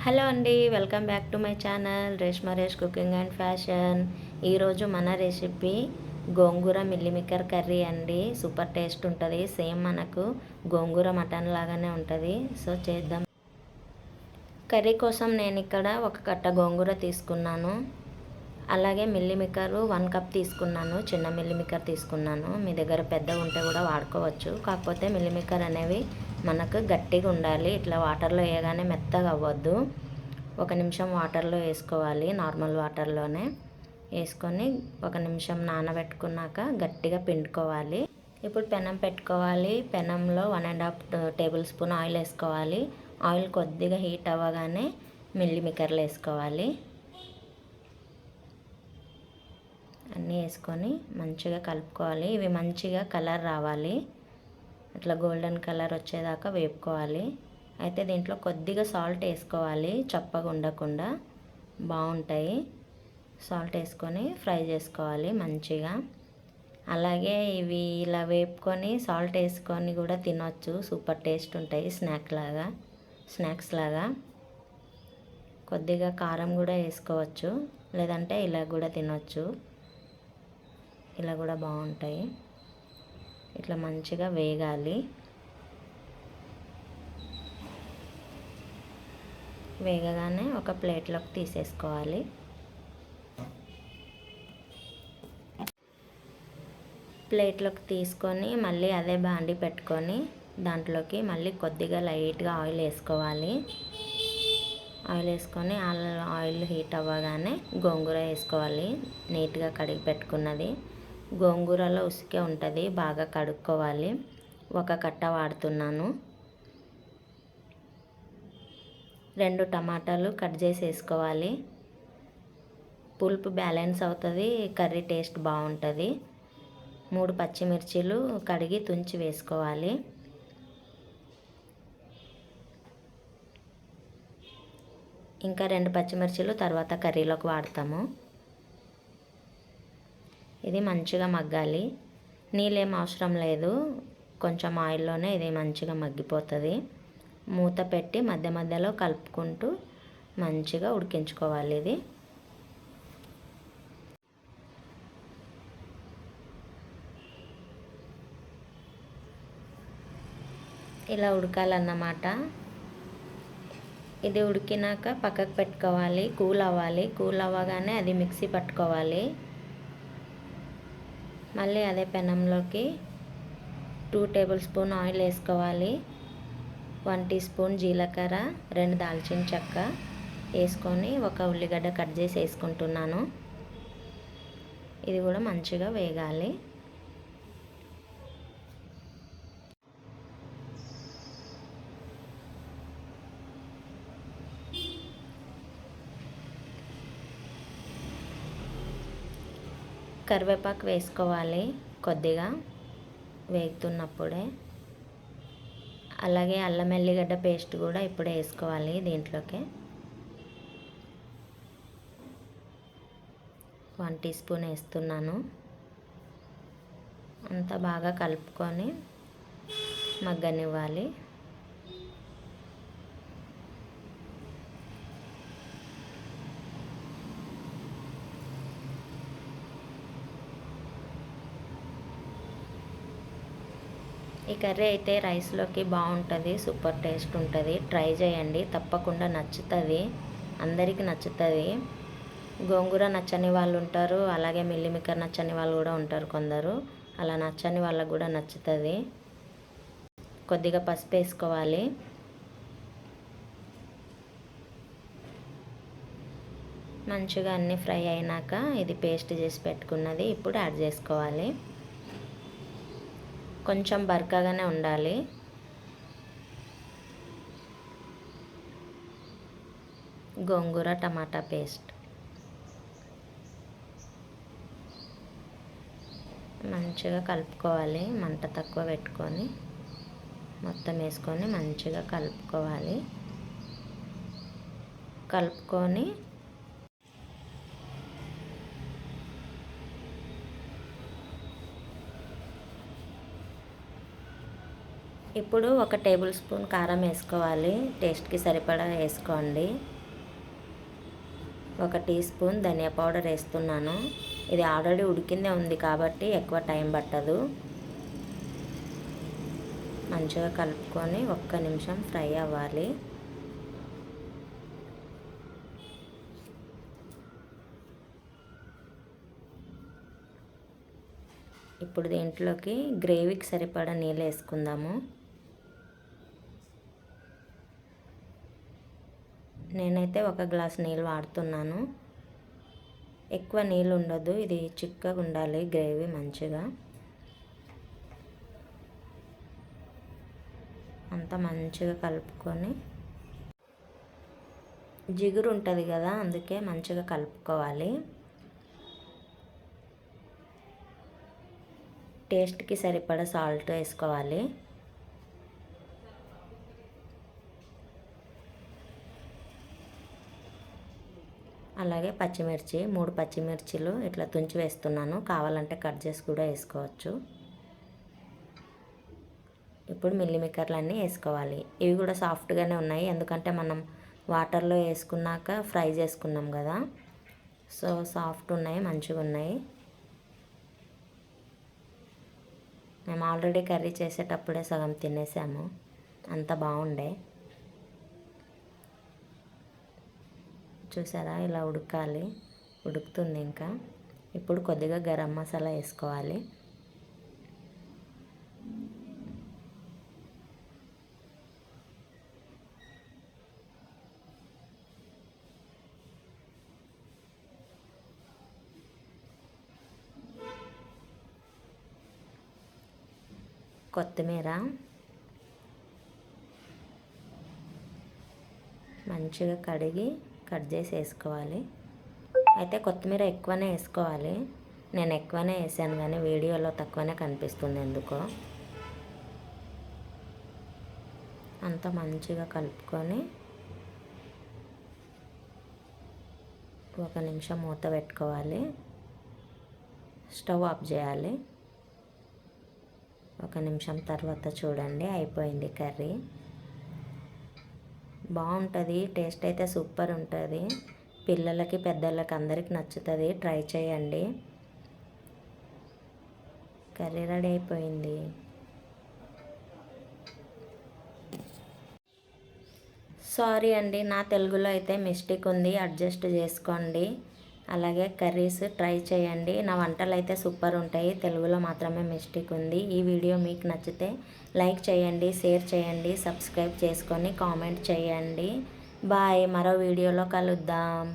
Hello అండి, welcome back to my channel Reshma Resh cooking and fashion. ఈరోజు మన రెసిపీ గోంగూర మిల్లిమిక్కర్ కర్రీ అండి. సూపర్ టేస్ట్ ఉంటుంది. సేమ్ మనకు గోంగూర మటన్ లాగానే ఉంటుంది. సో చేద్దాం. కర్రీ కోసం నేను ఇక్కడ ఒక కట్ట గోంగూర తీసుకున్నాను. అలాగే మిల్లిమిక్కర్ 1 కప్ తీసుకున్నాను. చిన్న మిల్లిమిక్కర్ తీసుకున్నాను. మీ దగ్గర పెద్దగా ఉంటే కూడా వాడుకోవచ్చు. కాకపోతే మిల్లిమిక్కర్ అనేవి మనకు గట్టిగా ఉండాలి. ఇట్లా వాటర్లో వేయగానే మెత్తగా అవ్వద్దు. 1 నిమిషం వాటర్లో వేసుకోవాలి. నార్మల్ వాటర్లోనే వేసుకొని 1 నిమిషం నానబెట్టుకున్నాక గట్టిగా పిండుకోవాలి. ఇప్పుడు పెనం పెట్టుకోవాలి. పెనంలో 1.5 టేబుల్ స్పూన్ ఆయిల్ వేసుకోవాలి. ఆయిల్ కొద్దిగా హీట్ అవ్వగానే మిల్లిమిక్కర్లు వేసుకోవాలి. అన్నీ వేసుకొని మంచిగా కలుపుకోవాలి. ఇవి మంచిగా కలర్ రావాలి. అట్లా గోల్డెన్ కలర్ వచ్చేదాకా వేపుకోవాలి. అయితే దీంట్లో కొద్దిగా సాల్ట్ వేసుకోవాలి, చప్పగా ఉండకుండా బాగుంటాయి. సాల్ట్ వేసుకొని ఫ్రై చేసుకోవాలి మంచిగా. అలాగే ఇవి ఇలా వేపుకొని సాల్ట్ వేసుకొని కూడా తినొచ్చు. సూపర్ టేస్ట్ ఉంటాయి. స్నాక్స్ లాగా కొద్దిగా కారం కూడా వేసుకోవచ్చు, లేదంటే ఇలా కూడా తినొచ్చు. ఇలా కూడా బాగుంటాయి. ఇట్లా మంచిగా వేగాలి. వేగగానే ఒక ప్లేట్లోకి తీసేసుకోవాలి. ప్లేట్లోకి తీసుకొని మళ్ళీ అదే బాండి పెట్టుకొని దాంట్లోకి మళ్ళీ కొద్దిగా లైట్గా ఆయిల్ వేసుకోవాలి. ఆయిల్ వేసుకొని ఆయిల్ హీట్ అవ్వగానే గోంగూర వేసుకోవాలి. నీట్గా కడిగి పెట్టుకున్నది. గోంగూరలో ఉసికే ఉంటుంది, బాగా కడుక్కోవాలి. 1 కట్ట వాడుతున్నాను. 2 టమాటాలు కట్ చేసి వేసుకోవాలి. పులుపు బ్యాలెన్స్ అవుతుంది, కర్రీ టేస్ట్ బాగుంటుంది. 3 పచ్చిమిర్చీలు కడిగి తుంచి వేసుకోవాలి. ఇంకా 2 పచ్చిమిర్చీలు తర్వాత కర్రీలోకి వాడతాము. ఇది మంచిగా మగ్గాలి. నీళ్ళేం అవసరం లేదు, కొంచెం ఆయిల్లోనే ఇది మంచిగా మగ్గిపోతుంది. మూత పెట్టి మధ్య మధ్యలో కలుపుకుంటూ మంచిగా ఉడికించుకోవాలి. ఇది ఇలా ఉడకాలన్నమాట. ఇది ఉడికినాక పక్కకు పెట్టుకోవాలి. కూల్ అవ్వాలి. కూల్ అవ్వగానే అది మిక్సీ పట్టుకోవాలి. మళ్ళీ అదే పెనంలోకి 2 టేబుల్ స్పూన్ ఆయిల్ వేసుకోవాలి. 1 టీ స్పూన్ జీలకర్ర, 2 దాల్చిన చెక్క వేసుకొని 1 ఉల్లిగడ్డ కట్ చేసి వేసుకుంటున్నాను. ఇది కూడా మంచిగా వేగాలి. కరివేపాకు వేసుకోవాలి కొద్దిగా వేగుతున్నప్పుడే. అలాగే అల్లం ఎల్లిగడ్డ పేస్ట్ కూడా ఇప్పుడే వేసుకోవాలి. దీంట్లోకి 1 టీ స్పూన్ వేస్తున్నాను. అంతా బాగా కలుపుకొని మగ్గనివ్వాలి. ఈ కర్రీ అయితే రైస్లోకి బాగుంటుంది. సూపర్ టేస్ట్ ఉంటుంది. ట్రై చేయండి, తప్పకుండా నచ్చుతుంది. అందరికీ నచ్చుతుంది. గోంగూర నచ్చని వాళ్ళు ఉంటారు, అలాగే మిల్లిమిక్కర్ నచ్చని వాళ్ళు కూడా ఉంటారు కొందరు. అలా నచ్చని వాళ్ళకు కూడా నచ్చుతుంది. కొద్దిగా పసుపు వేసుకోవాలి. మంచిగా అన్నీ ఫ్రై అయినాక ఇది పేస్ట్ చేసి పెట్టుకున్నది ఇప్పుడు యాడ్ చేసుకోవాలి. కొంచెం బరకగానే ఉండాలి. గోంగూర టమాటా పేస్ట్ మంచిగా కలుపుకోవాలి. మంట తక్కువ పెట్టుకొని మొత్తం వేసుకొని మంచిగా కలుపుకోవాలి. కలుపుకొని ఇప్పుడు 1 టేబుల్ స్పూన్ కారం వేసుకోవాలి, టేస్ట్కి సరిపడా వేసుకోండి. 1 టీ స్పూన్ ధనియా పౌడర్ వేస్తున్నాను. ఇది ఆల్రెడీ ఉడికిందే ఉంది కాబట్టి ఎక్కువ టైం పట్టదు. మంచిగా కలుపుకొని 1 నిమిషం ఫ్రై అవ్వాలి. ఇప్పుడు దీంట్లోకి గ్రేవీకి సరిపడా నీళ్ళు వేసుకుందాము. నేనైతే 1 గ్లాస్ నీళ్ళు వాడుతున్నాను. ఎక్కువ నీళ్ళు ఉండదు, ఇది చిక్కగా ఉండాలి గ్రేవీ మంచిగా. అంతా మంచిగా కలుపుకొని, జిగురు ఉంటుంది కదా అందుకే మంచిగా కలుపుకోవాలి. టేస్ట్కి సరిపడా సాల్ట్ వేసుకోవాలి. అలాగే పచ్చిమిర్చి 3 పచ్చిమిర్చిలు ఇట్లా తుంచి వేస్తున్నాను, కావాలంటే కట్ చేసి కూడా వేసుకోవచ్చు. ఇప్పుడు మిల్లిమిక్కర్లన్నీ వేసుకోవాలి. ఇవి కూడా సాఫ్ట్గానే ఉన్నాయి, ఎందుకంటే మనం వాటర్లో వేసుకున్నాక ఫ్రై చేసుకున్నాం కదా, సో సాఫ్ట్ ఉన్నాయి, మంచిగా ఉన్నాయి. మేము ఆల్రెడీ కర్రీ చేసేటప్పుడే సగం తినేసాము, అంత బాగుండే. చూసారా ఇలా ఉడకాలి, ఉడుకుతుంది ఇంకా. ఇప్పుడు కొద్దిగా గరం మసాలా వేసుకోవాలి. కొత్తిమీర మంచిగా కడిగి కట్ చేసి వేసుకోవాలి. అయితే కొత్తిమీర ఎక్కువనే వేసుకోవాలి, నేను ఎక్కువనే వేసాను కానీ వీడియోలో తక్కువనే కనిపిస్తుంది ఎందుకో. అంతా మంచిగా కలుపుకొని 1 నిమిషం మూత పెట్టుకోవాలి. స్టవ్ ఆఫ్ చేయాలి. 1 నిమిషం తర్వాత చూడండి అయిపోయింది కర్రీ. బాగుంటుంది, టేస్ట్ అయితే సూపర్ ఉంటుంది. పిల్లలకి పెద్దలకి అందరికి నచ్చుతుంది, ట్రై చేయండి. కర్రీ రెడీ అయిపోయింది. సారీ అండి, నా తెలుగులో అయితే మిస్టేక్ ఉంది, అడ్జస్ట్ చేసుకోండి. అలాగే కర్రీస్ ట్రై చేయండి, నా వంటలు అయితే సూపర్ ఉంటాయి, తెలుగులో మాత్రమే మిస్టేక్ ఉంది. ఈ వీడియో మీకు నచ్చితే లైక్ చేయండి, షేర్ చేయండి, సబ్స్క్రైబ్ చేసుకొని కామెంట్ చేయండి. బాయ్, మరో వీడియోలో కలుద్దాం.